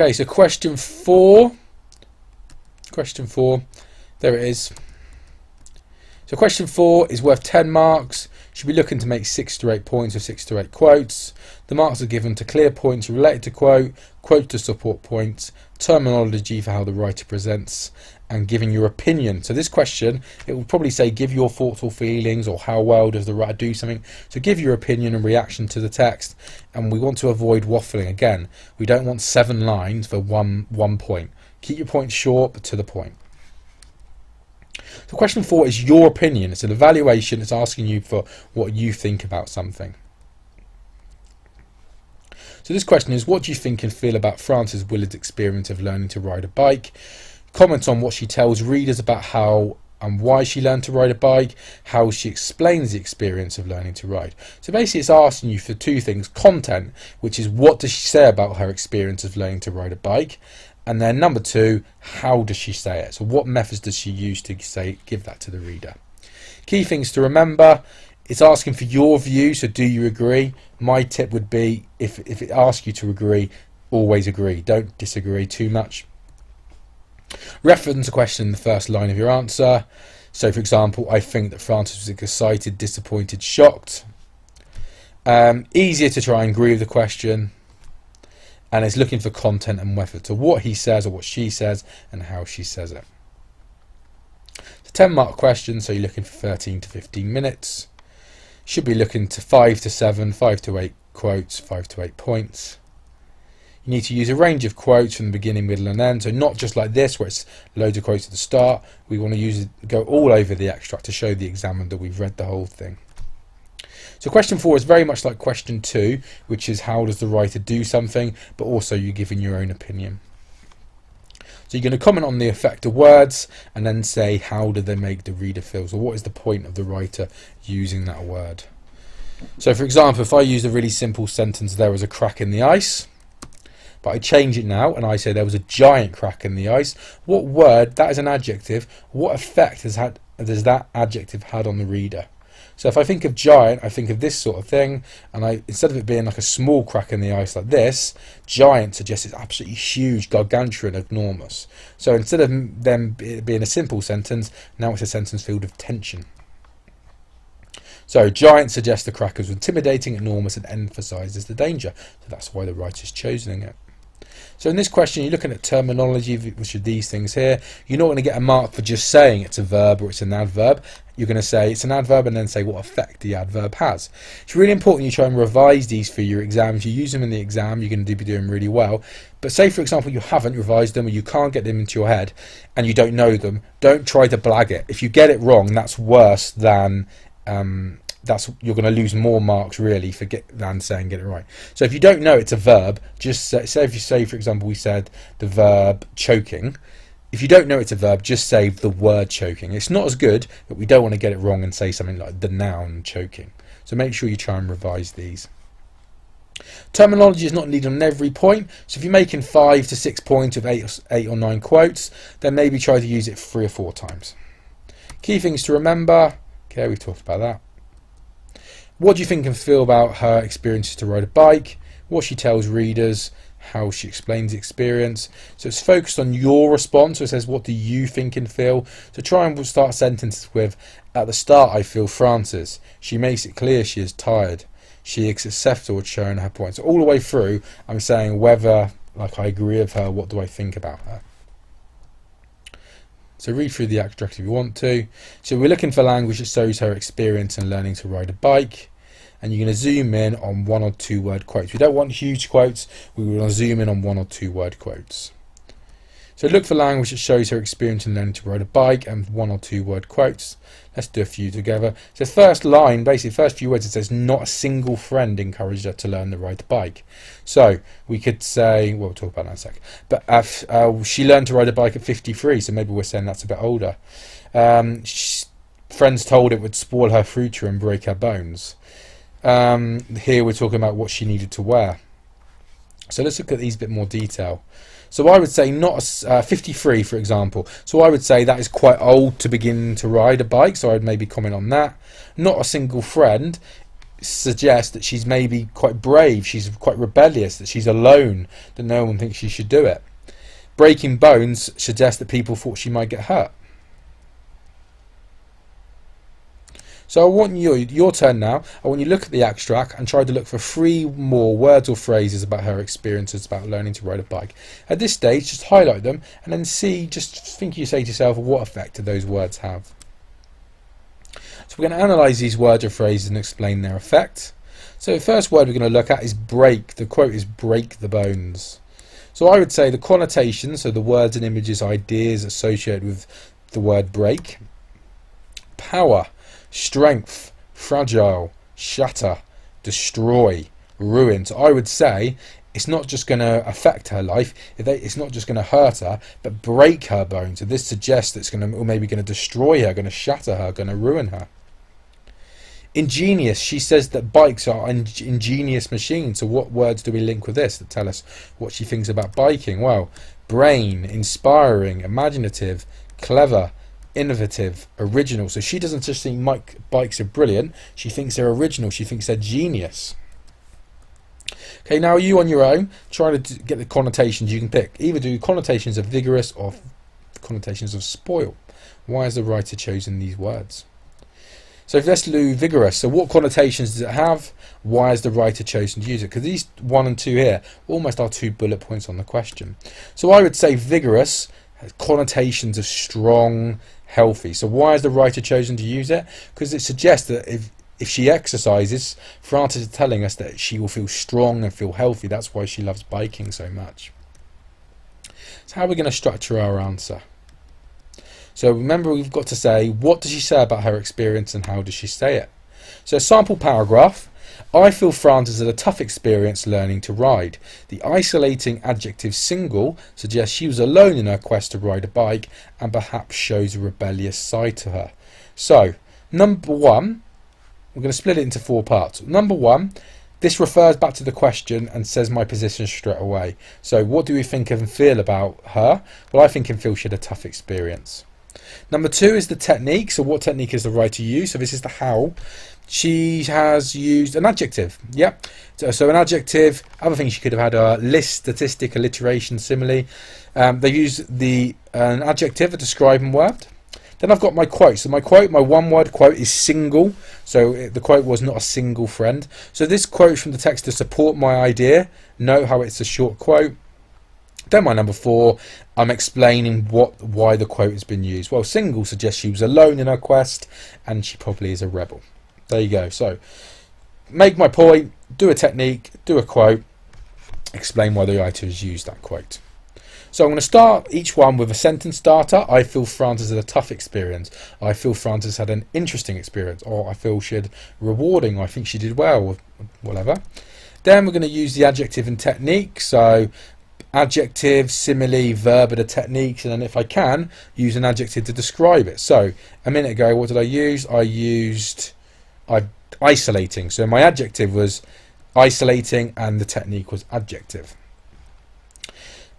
Okay, so question 4. Question 4, there it is. So question 4 is worth 10 marks. Should be looking to make 6 to 8 points or 6 to 8 quotes. The marks are given to clear points related to quote, quote to support points, terminology for how the writer presents, and giving your opinion. So this question, it will probably say give your thoughts or feelings, or how well does the writer do something. So give your opinion and reaction to the text, and we want to avoid waffling. Again, we don't want 7 lines for one point. Keep your points short but to the point. So question 4 is your opinion. It's an evaluation. It's asking you for what you think about something. So this question is, what do you think and feel about Frances Willard's experience of learning to ride a bike? Comment on what she tells readers about how and why she learned to ride a bike, how she explains the experience of learning to ride. So basically it's asking you for 2 things: content, which is what does she say about her experience of learning to ride a bike, and then number 2, how does she say it? So what methods does she use to give that to the reader? Key things to remember: it's asking for your view, so do you agree? My tip would be, if it asks you to agree, always agree. Don't disagree too much. Reference a question in the first line of your answer. So for example, I think that Frances was excited, disappointed, shocked. Easier to try and agree with the question. And it's looking for content and method. So what he says or what she says and how she says it. It's a 10-mark question, so you're looking for 13 to 15 minutes. Should be looking to 5 to 7, 5 to 8 quotes, 5 to 8 points. You need to use a range of quotes from the beginning, middle and end. So not just like this where it's loads of quotes at the start. We want to go all over the extract to show the examiner that we've read the whole thing. So question 4 is very much like question 2, which is how does the writer do something, but also you're giving your own opinion. So you're going to comment on the effect of words and then say how do they make the reader feel. So what is the point of the writer using that word? So for example, if I use a really simple sentence, there was a crack in the ice, but I change it now and I say there was a giant crack in the ice. What word, that is an adjective, what effect has that adjective had on the reader? So if I think of giant, I think of this sort of thing, and instead of it being like a small crack in the ice like this, giant suggests it's absolutely huge, gargantuan, enormous. So instead of them being a simple sentence, now it's a sentence filled with tension. So giant suggests the crack is intimidating, enormous, and emphasises the danger. So that's why the writer's chosen it. So in this question, you're looking at terminology, which are these things here. You're not going to get a mark for just saying it's a verb or it's an adverb. You're going to say it's an adverb and then say what effect the adverb has. It's really important you try and revise these for your exam. If you use them in the exam, you're going to be doing really well. But say, for example, you haven't revised them or you can't get them into your head and you don't know them, don't try to blag it. If you get it wrong, that's worse than... you're going to lose more marks really than saying get it right. So if you don't know it's a verb, just say if you say, for example, we said the verb choking. If you don't know it's a verb, just say the word choking. It's not as good, but we don't want to get it wrong and say something like the noun choking. So make sure you try and revise these. Terminology is not needed on every point. So if you're making 5 to 6 points of 8 or 9 quotes, then maybe try to use it 3 or 4 times. Key things to remember. Okay, we've talked about that. What do you think and feel about her experiences to ride a bike? What she tells readers, how she explains the experience. So it's focused on your response. So it says, what do you think and feel? So try and start sentences with, at the start I feel Frances. She makes it clear she is tired. She is acceptable at showing her points. So all the way through, I'm saying whether I agree with her, what do I think about her. So read through the extract if you want to. So we're looking for language that shows her experience in learning to ride a bike. And you're going to zoom in on 1 or 2 word quotes. We don't want huge quotes. We want to zoom in on 1 or 2 word quotes. So look for language that shows her experience in learning to ride a bike and 1 or 2 word quotes. Let's do a few together. So first line, basically first few words, it says not a single friend encouraged her to learn to ride the bike. So we could say, well, we'll talk about that in a sec. But she learned to ride a bike at 53, so maybe we're saying that's a bit older. Friends told it would spoil her future and break her bones. Here we're talking about what she needed to wear. So let's look at these a bit more detail. So I would say not 53, for example. So I would say that is quite old to begin to ride a bike. So I'd maybe comment on that. Not a single friend. suggests that she's maybe quite brave, she's quite rebellious, that she's alone, that no one thinks she should do it. Breaking bones suggests that people thought she might get hurt. So I want your turn now. I want you to look at the abstract and try to look for 3 more words or phrases about her experiences about learning to ride a bike. At this stage, just highlight them and then just think, you say to yourself, what effect do those words have? So we're going to analyse these words or phrases and explain their effect. So the first word we're going to look at is break. The quote is break the bones. So I would say the connotations, so the words and images, ideas associated with the word break. Power, strength, fragile, shatter, destroy, ruin. So I would say it's not just going to affect her life, it's not just going to hurt her, but break her bones. So this suggests that it's going to, or maybe going to destroy her, going to shatter her, going to ruin her. Ingenious, she says that bikes are ingenious machines. So what words do we link with this that tell us what she thinks about biking? Well, brain, inspiring, imaginative, clever, innovative, original. So she doesn't just think bikes are brilliant, she thinks they're original, she thinks they're genius. Okay, now you on your own, trying to get the connotations you can pick. Either do connotations of vigorous or connotations of spoil. Why has the writer chosen these words? So let's do vigorous. So what connotations does it have? Why has the writer chosen to use it? Because these 1 and 2 here almost are 2 bullet points on the question. So I would say vigorous has connotations of strong, healthy. So why has the writer chosen to use it? Because it suggests that if she exercises, Frances is telling us that she will feel strong and feel healthy. That's why she loves biking so much. So how are we going to structure our answer? So remember, we've got to say, what does she say about her experience and how does she say it? So sample paragraph. I feel Frances had a tough experience learning to ride. The isolating adjective single suggests she was alone in her quest to ride a bike and perhaps shows a rebellious side to her. So, number 1, we're going to split it into 4 parts. Number 1, this refers back to the question and says my position straight away. So what do we think and feel about her? Well, I think and feel she had a tough experience. Number 2 is the technique. So what technique is the writer used? So this is the how. She has used an adjective. Yep. So an adjective. Other things she could have had a list, statistic, alliteration, simile. They use an adjective, a describing word. Then I've got my quote. So my 1-word quote is single. So the quote was not a single friend. So this quote from the text to support my idea. Note how it's a short quote. Then my number 4, I'm explaining why the quote has been used. Well, single suggests she was alone in her quest and she probably is a rebel. There you go. So make my point, do a technique, do a quote, explain why the writer has used that quote. So I'm going to start each one with a sentence starter. I feel Frances had a tough experience. I feel Frances had an interesting experience. Or I feel she had rewarding. Or I think she did well, or whatever. Then we're going to use the adjective and technique. So adjective, simile, verb are the techniques, and then if I can, use an adjective to describe it. So a minute ago, what did I use? I used isolating. So my adjective was isolating and the technique was adjective.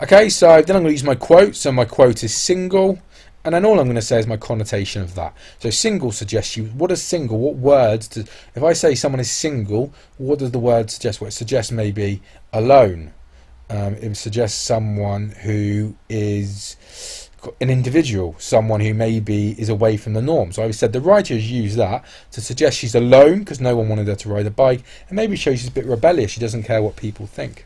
Okay, so then I'm going to use my quote. So my quote is single, and then all I'm going to say is my connotation of that. So single suggests you. What is single? What words? If I say someone is single, what does the word suggest? Well, it suggests maybe alone. It suggests someone who is an individual, someone who maybe is away from the norm. So I said the writer has used that to suggest she's alone because no one wanted her to ride a bike, and maybe shows she's a bit rebellious. She doesn't care what people think.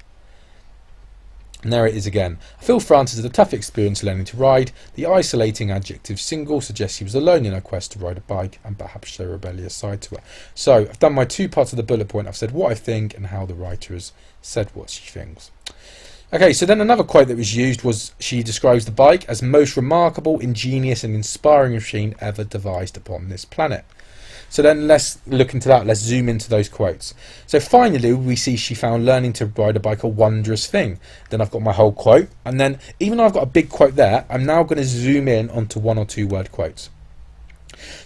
And there it is again. I feel Frances had a tough experience learning to ride. The isolating adjective single suggests she was alone in her quest to ride a bike and perhaps show a rebellious side to her. So I've done my 2 parts of the bullet point. I've said what I think and how the writer has said what she thinks. Okay, so then another quote that was used was she describes the bike as most remarkable, ingenious and inspiring machine ever devised upon this planet. So then let's look into that. Let's zoom into those quotes. So finally, we see she found learning to ride a bike a wondrous thing. Then I've got my whole quote. And then even though I've got a big quote there, I'm now going to zoom in onto 1 or 2 word quotes.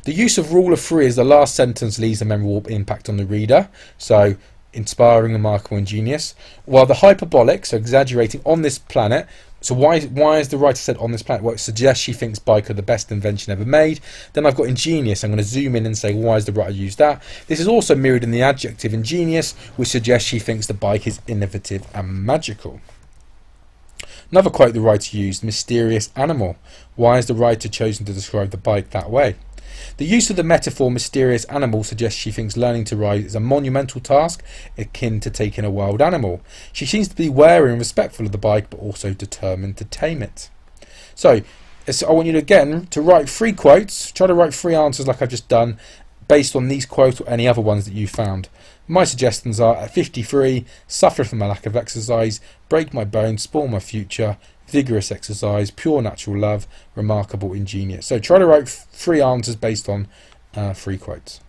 The use of rule of 3 as the last sentence leaves a memorable impact on the reader. So inspiring, remarkable, ingenious. While the hyperbolic, so exaggerating, on this planet. So why is the writer said on this planet? Well, it suggests she thinks bike are the best invention ever made. Then I've got ingenious. I'm going to zoom in and say, why has the writer used that? This is also mirrored in the adjective ingenious, which suggests she thinks the bike is innovative and magical. Another quote the writer used, mysterious animal. Why has the writer chosen to describe the bike that way? The use of the metaphor mysterious animal suggests she thinks learning to ride is a monumental task akin to taking a wild animal. She seems to be wary and respectful of the bike, but also determined to tame it. So I want you again to write 3 quotes. Try to write 3 answers like I've just done based on these quotes or any other ones that you found. My suggestions are: at 53, suffer from a lack of exercise, break my bones, spoil my future, vigorous exercise, pure natural love, remarkable, ingenious. So try to write 3 answers based on 3 quotes.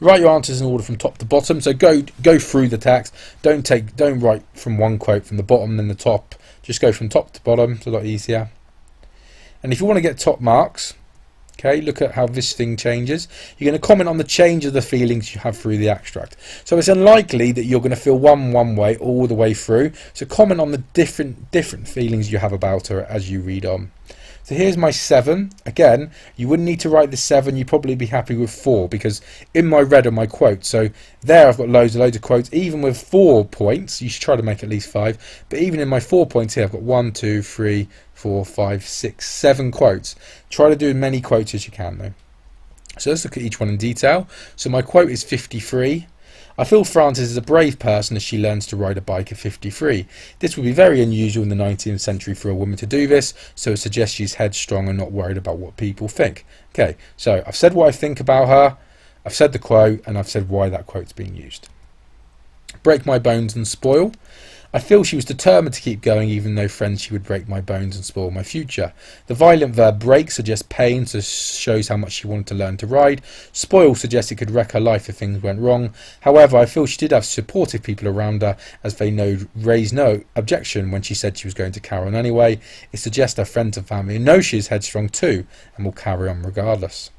Write your answers in order from top to bottom. So go through the text. Don't write from one quote from the bottom then the top. Just go from top to bottom. It's a lot easier. And if you want to get top marks, okay, look at how this thing changes. You're going to comment on the change of the feelings you have through the extract. So it's unlikely that you're going to feel one way all the way through. So comment on the different feelings you have about her as you read on. So here's my 7. Again, you wouldn't need to write the 7. You'd probably be happy with 4, because in my red are my quotes. So there I've got loads of quotes. Even with 4 points, you should try to make at least 5. But even in my 4 points here, I've got 1, 2, 3, 4, 5, 6, 7 quotes. Try to do as many quotes as you can though. So let's look at each one in detail. So my quote is 53. I feel Frances is a brave person as she learns to ride a bike at 53. This would be very unusual in the 19th century for a woman to do this, so it suggests she's headstrong and not worried about what people think. Okay, so I've said what I think about her, I've said the quote, and I've said why that quote's being used. Break my bones and spoil. I feel she was determined to keep going even though friends she would break my bones and spoil my future. The violent verb break suggests pain, so shows how much she wanted to learn to ride. Spoil suggests it could wreck her life if things went wrong. However, I feel she did have supportive people around her as they raised no objection when she said she was going to carry on anyway. It suggests her friends and family know she is headstrong too and will carry on regardless.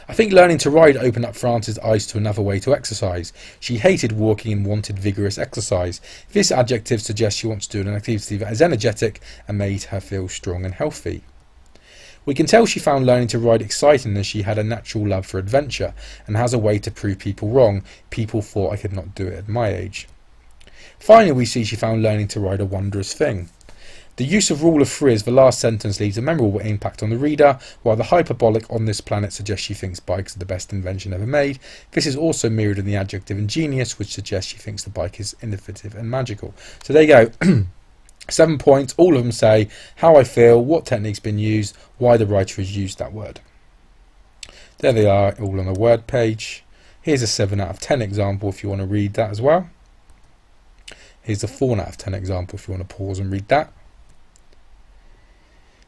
I think learning to ride opened up Frances' eyes to another way to exercise. She hated walking and wanted vigorous exercise. This adjective suggests she wants to do an activity that is energetic and made her feel strong and healthy. We can tell she found learning to ride exciting as she had a natural love for adventure and has a way to prove people wrong. People thought I could not do it at my age. Finally, we see she found learning to ride a wondrous thing. The use of rule of 3 as the last sentence leaves a memorable impact on the reader, while the hyperbolic on this planet suggests she thinks bikes are the best invention ever made. This is also mirrored in the adjective ingenious, which suggests she thinks the bike is innovative and magical. So there you go. 7 points, all of them say how I feel, what technique's been used, why the writer has used that word. There they are, all on the word page. Here's a 7 out of 10 example if you want to read that as well. Here's a 4 out of 10 example if you want to pause and read that.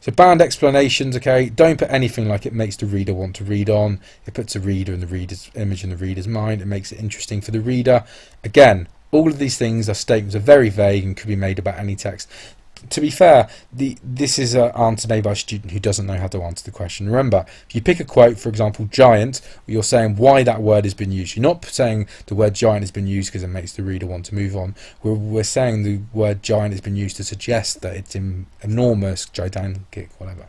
So banned explanations, okay, don't put anything like it makes the reader want to read on. It puts the reader and the reader's image in the reader's mind. It makes it interesting for the reader. Again, all of these things are statements are very vague and could be made about any text. To be fair, this is an answer made by a student who doesn't know how to answer the question. Remember, if you pick a quote, for example, giant, you're saying why that word has been used. You're not saying the word giant has been used because it makes the reader want to move on. We're saying the word giant has been used to suggest that it's enormous, gigantic, whatever.